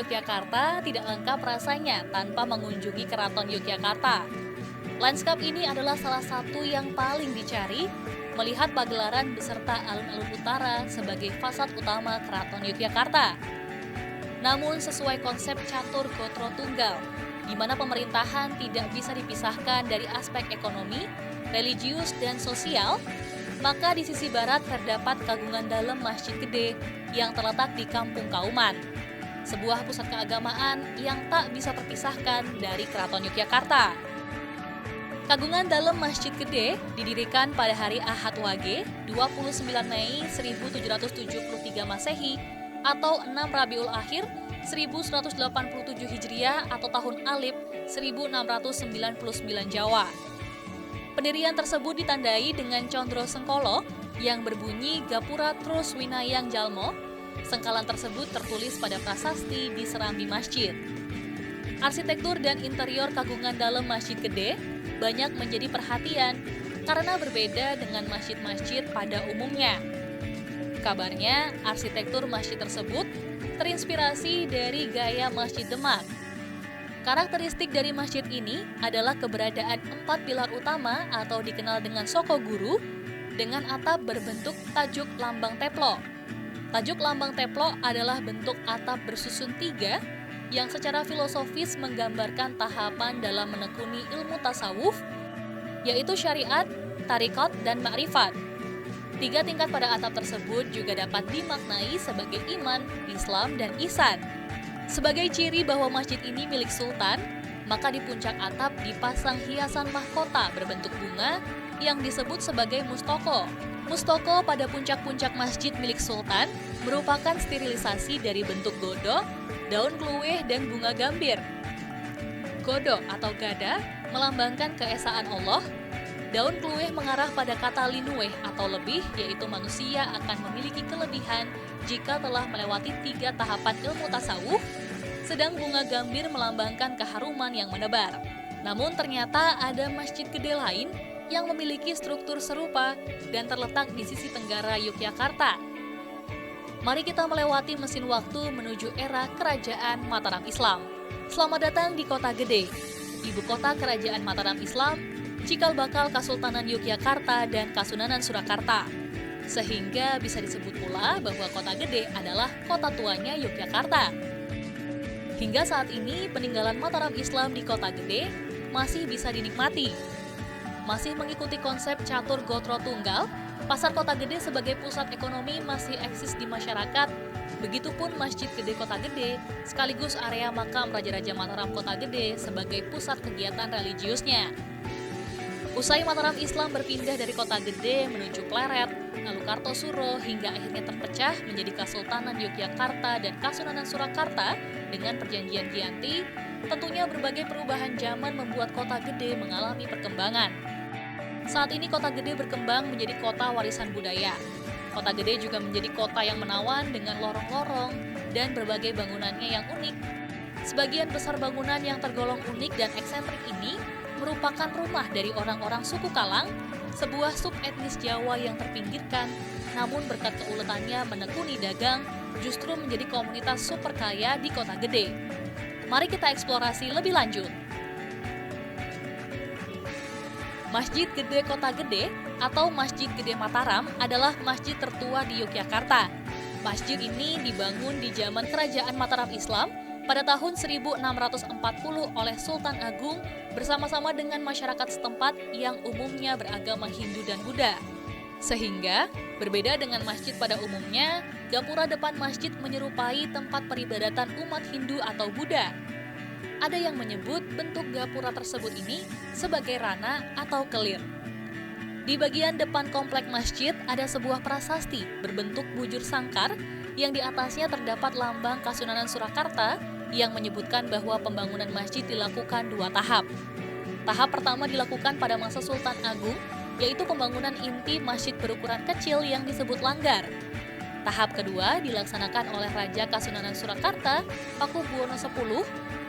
Yogyakarta tidak lengkap rasanya tanpa mengunjungi Keraton Yogyakarta. Lanskap ini adalah salah satu yang paling dicari, melihat pagelaran beserta alun-alun utara sebagai fasad utama Keraton Yogyakarta. Namun sesuai konsep catur gotro tunggal, di mana pemerintahan tidak bisa dipisahkan dari aspek ekonomi, religius, dan sosial, maka di sisi barat terdapat Kagungan Dalem Masjid Gede yang terletak di Kampung Kauman, sebuah pusat keagamaan yang tak bisa terpisahkan dari Keraton Yogyakarta. Kagungan Dalem Masjid Gede didirikan pada hari Ahad Wage 29 Mei 1773 Masehi atau 6 Rabiul Akhir 1187 Hijriah atau tahun Alif 1699 Jawa. Pendirian tersebut ditandai dengan Condro Sengkolo yang berbunyi Gapura Trus Winayang Jalmo. Sengkalan tersebut tertulis pada prasasti di serambi masjid. Arsitektur dan interior Kagungan Dalem Masjid Gede banyak menjadi perhatian karena berbeda dengan masjid-masjid pada umumnya. Kabarnya, arsitektur masjid tersebut terinspirasi dari gaya Masjid Demak. Karakteristik dari masjid ini adalah keberadaan 4 pilar utama atau dikenal dengan Soko Guru dengan atap berbentuk tajuk lambang teplo. Tajuk lambang teplo adalah bentuk atap bersusun 3 yang secara filosofis menggambarkan tahapan dalam menekuni ilmu tasawuf, yaitu syariat, tariqat, dan ma'rifat. 3 tingkat pada atap tersebut juga dapat dimaknai sebagai iman, Islam, dan ihsan. Sebagai ciri bahwa masjid ini milik sultan, maka di puncak atap dipasang hiasan mahkota berbentuk bunga yang disebut sebagai mustoko. Mustoko pada puncak-puncak masjid milik sultan merupakan sterilisasi dari bentuk godong, daun kluweh, dan bunga gambir. Godong atau gada melambangkan keesaan Allah. Daun kluweh mengarah pada kata linueh atau lebih, yaitu manusia akan memiliki kelebihan jika telah melewati 3 tahapan ilmu tasawuf, sedang bunga gambir melambangkan keharuman yang menebar. Namun ternyata ada masjid gede lain yang memiliki struktur serupa dan terletak di sisi tenggara Yogyakarta. Mari kita melewati mesin waktu menuju era Kerajaan Mataram Islam. Selamat datang di Kota Gede, ibu kota Kerajaan Mataram Islam, cikal bakal Kasultanan Yogyakarta dan Kasunanan Surakarta. Sehingga bisa disebut pula bahwa Kota Gede adalah kota tuanya Yogyakarta. Hingga saat ini peninggalan Mataram Islam di Kota Gede masih bisa dinikmati. Masih mengikuti konsep catur gotro tunggal, pasar Kota Gede sebagai pusat ekonomi masih eksis di masyarakat. Begitupun Masjid Gede Kota Gede, sekaligus area makam Raja-Raja Mataram Kota Gede sebagai pusat kegiatan religiusnya. Usai Mataram Islam berpindah dari Kota Gede menuju Pleret, lalu Kartosuro hingga akhirnya terpecah menjadi Kasultanan Yogyakarta dan Kasunanan Surakarta dengan perjanjian Giyanti, tentunya berbagai perubahan zaman membuat Kota Gede mengalami perkembangan. Saat ini Kota Gede berkembang menjadi kota warisan budaya. Kota Gede juga menjadi kota yang menawan dengan lorong-lorong dan berbagai bangunannya yang unik. Sebagian besar bangunan yang tergolong unik dan eksentrik ini merupakan rumah dari orang-orang suku Kalang, sebuah sub etnis Jawa yang terpinggirkan, namun berkat keuletannya menekuni dagang, justru menjadi komunitas super kaya di Kota Gede. Mari kita eksplorasi lebih lanjut. Masjid Gede Kota Gede atau Masjid Gede Mataram adalah masjid tertua di Yogyakarta. Masjid ini dibangun di zaman Kerajaan Mataram Islam pada tahun 1640 oleh Sultan Agung bersama-sama dengan masyarakat setempat yang umumnya beragama Hindu dan Buddha. Sehingga, berbeda dengan masjid pada umumnya, gapura depan masjid menyerupai tempat peribadatan umat Hindu atau Buddha. Ada yang menyebut bentuk gapura tersebut ini sebagai rana atau kelir. Di bagian depan komplek masjid ada sebuah prasasti berbentuk bujur sangkar yang di atasnya terdapat lambang Kasunanan Surakarta yang menyebutkan bahwa pembangunan masjid dilakukan 2 tahap. Tahap pertama dilakukan pada masa Sultan Agung, yaitu pembangunan inti masjid berukuran kecil yang disebut langgar. Tahap kedua dilaksanakan oleh Raja Kasunanan Surakarta, Pakubuwono X,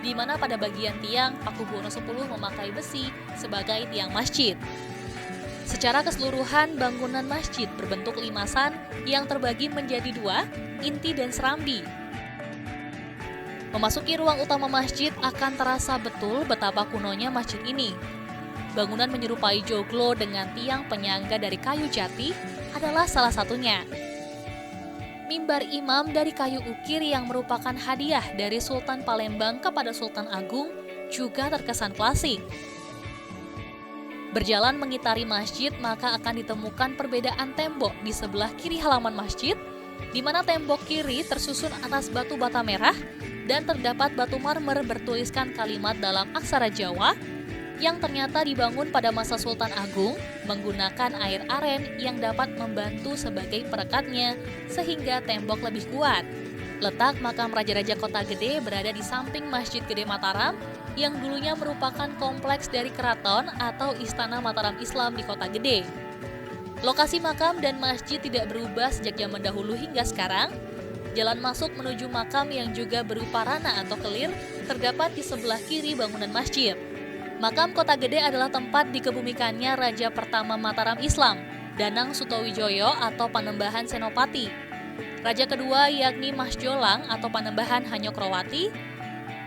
di mana pada bagian tiang Pakubuwono X memakai besi sebagai tiang masjid. Secara keseluruhan, bangunan masjid berbentuk limasan yang terbagi menjadi 2, inti dan serambi. Memasuki ruang utama masjid akan terasa betul betapa kunonya masjid ini. Bangunan menyerupai joglo dengan tiang penyangga dari kayu jati adalah salah satunya. Mimbar imam dari kayu ukir yang merupakan hadiah dari Sultan Palembang kepada Sultan Agung juga terkesan klasik. Berjalan mengitari masjid, maka akan ditemukan perbedaan tembok di sebelah kiri halaman masjid, di mana tembok kiri tersusun atas batu bata merah dan terdapat batu marmer bertuliskan kalimat dalam aksara Jawa yang ternyata dibangun pada masa Sultan Agung menggunakan air aren yang dapat membantu sebagai perekatnya sehingga tembok lebih kuat. Letak makam Raja-Raja Kota Gede berada di samping Masjid Gede Mataram yang dulunya merupakan kompleks dari keraton atau Istana Mataram Islam di Kota Gede. Lokasi makam dan masjid tidak berubah sejak zaman dahulu hingga sekarang. Jalan masuk menuju makam yang juga berupa rana atau kelir terdapat di sebelah kiri bangunan masjid. Makam Kota Gede adalah tempat dikebumikannya Raja pertama Mataram Islam, Danang Sutawijoyo atau Panembahan Senopati. Raja kedua yakni Mas Jolang atau Panembahan Hanyokrowati.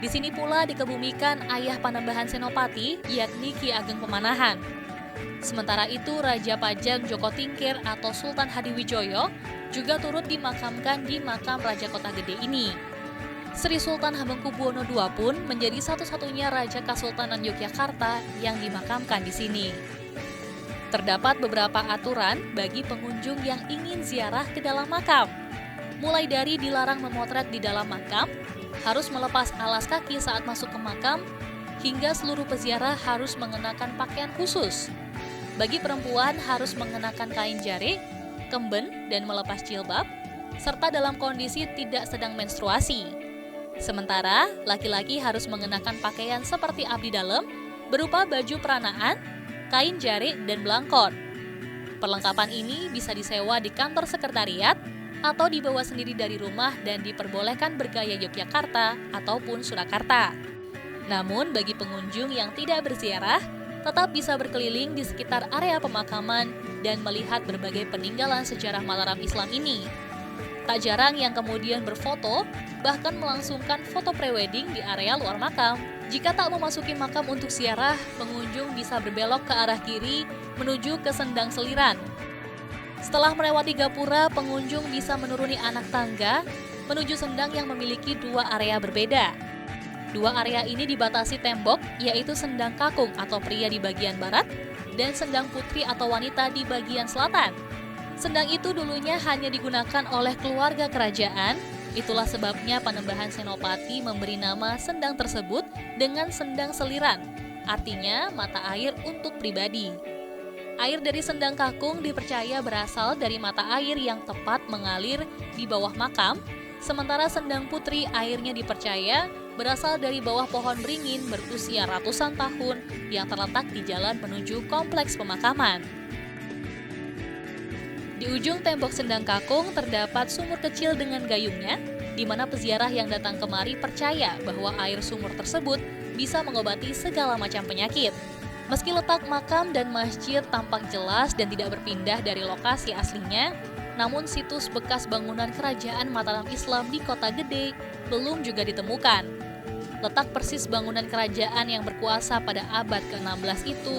Di sini pula dikebumikan ayah Panembahan Senopati yakni Ki Ageng Pemanahan. Sementara itu Raja Pajang Joko Tingkir atau Sultan Hadiwijoyo juga turut dimakamkan di makam Raja Kota Gede ini. Sri Sultan Hamengkubuwono II pun menjadi satu-satunya Raja Kesultanan Yogyakarta yang dimakamkan di sini. Terdapat beberapa aturan bagi pengunjung yang ingin ziarah ke dalam makam. Mulai dari dilarang memotret di dalam makam, harus melepas alas kaki saat masuk ke makam, hingga seluruh peziarah harus mengenakan pakaian khusus. Bagi perempuan harus mengenakan kain jarik, kemben, dan melepas jilbab, serta dalam kondisi tidak sedang menstruasi. Sementara, laki-laki harus mengenakan pakaian seperti abdi dalam, berupa baju peranaan, kain jarik, dan belangkon. Perlengkapan ini bisa disewa di kantor sekretariat atau dibawa sendiri dari rumah dan diperbolehkan bergaya Yogyakarta ataupun Surakarta. Namun, bagi pengunjung yang tidak berziarah, tetap bisa berkeliling di sekitar area pemakaman dan melihat berbagai peninggalan sejarah Mataram Islam ini. Tak jarang yang kemudian berfoto, bahkan melangsungkan foto prewedding di area luar makam. Jika tak memasuki makam untuk ziarah, pengunjung bisa berbelok ke arah kiri menuju ke Sendang Seliran. Setelah melewati gapura, pengunjung bisa menuruni anak tangga menuju sendang yang memiliki dua area berbeda. Dua area ini dibatasi tembok, yaitu sendang kakung atau pria di bagian barat dan sendang putri atau wanita di bagian selatan. Sendang itu dulunya hanya digunakan oleh keluarga kerajaan. Itulah sebabnya Panembahan Senopati memberi nama sendang tersebut dengan Sendang Seliran, artinya mata air untuk pribadi. Air dari sendang kakung dipercaya berasal dari mata air yang tepat mengalir di bawah makam, sementara sendang putri airnya dipercaya berasal dari bawah pohon beringin berusia ratusan tahun yang terletak di jalan menuju kompleks pemakaman. Di ujung tembok sendang kakung terdapat sumur kecil dengan gayungnya, di mana peziarah yang datang kemari percaya bahwa air sumur tersebut bisa mengobati segala macam penyakit. Meski letak makam dan masjid tampak jelas dan tidak berpindah dari lokasi aslinya, namun situs bekas bangunan kerajaan Mataram Islam di Kota Gede belum juga ditemukan. Letak persis bangunan kerajaan yang berkuasa pada abad ke-16 itu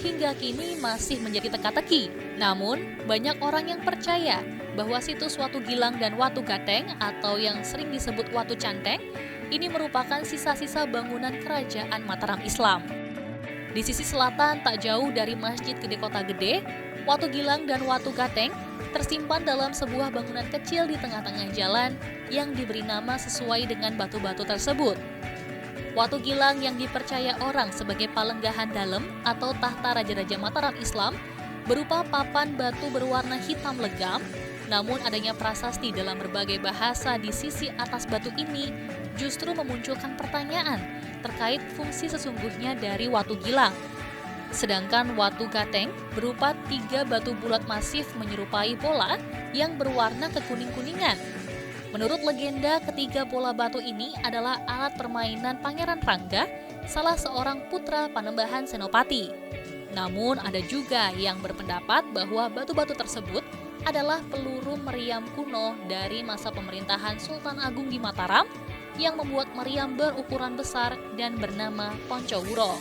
hingga kini masih menjadi teka-teki. Namun, banyak orang yang percaya bahwa situs Watu Gilang dan Watu Gateng atau yang sering disebut Watu Canteng ini merupakan sisa-sisa bangunan kerajaan Mataram Islam. Di sisi selatan tak jauh dari Masjid Gede Kota Gede, Watu Gilang dan Watu Gateng tersimpan dalam sebuah bangunan kecil di tengah-tengah jalan yang diberi nama sesuai dengan batu-batu tersebut. Watu Gilang yang dipercaya orang sebagai palenggahan dalam atau tahta Raja-Raja Mataram Islam berupa papan batu berwarna hitam legam, namun adanya prasasti dalam berbagai bahasa di sisi atas batu ini justru memunculkan pertanyaan terkait fungsi sesungguhnya dari Watu Gilang. Sedangkan Watu Gateng berupa 3 batu bulat masif menyerupai bola yang berwarna kekuning-kuningan. Menurut legenda, ketiga bola batu ini adalah alat permainan Pangeran Rangga, salah seorang putra Panembahan Senopati. Namun ada juga yang berpendapat bahwa batu-batu tersebut adalah peluru meriam kuno dari masa pemerintahan Sultan Agung di Mataram yang membuat meriam berukuran besar dan bernama Poncowuro.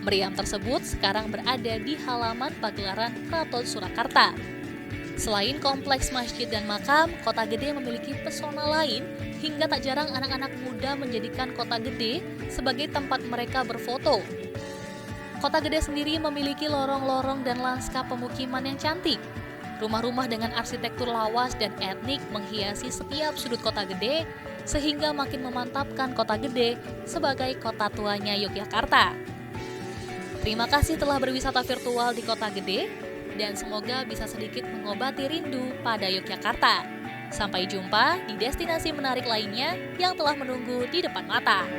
Meriam tersebut sekarang berada di halaman pagelaran Keraton Surakarta. Selain kompleks masjid dan makam, Kota Gede memiliki pesona lain hingga tak jarang anak-anak muda menjadikan Kota Gede sebagai tempat mereka berfoto. Kota Gede sendiri memiliki lorong-lorong dan lanskap pemukiman yang cantik. Rumah-rumah dengan arsitektur lawas dan etnik menghiasi setiap sudut Kota Gede, sehingga makin memantapkan Kota Gede sebagai kota tuanya Yogyakarta. Terima kasih telah berwisata virtual di Kota Gede, dan semoga bisa sedikit mengobati rindu pada Yogyakarta. Sampai jumpa di destinasi menarik lainnya yang telah menunggu di depan mata.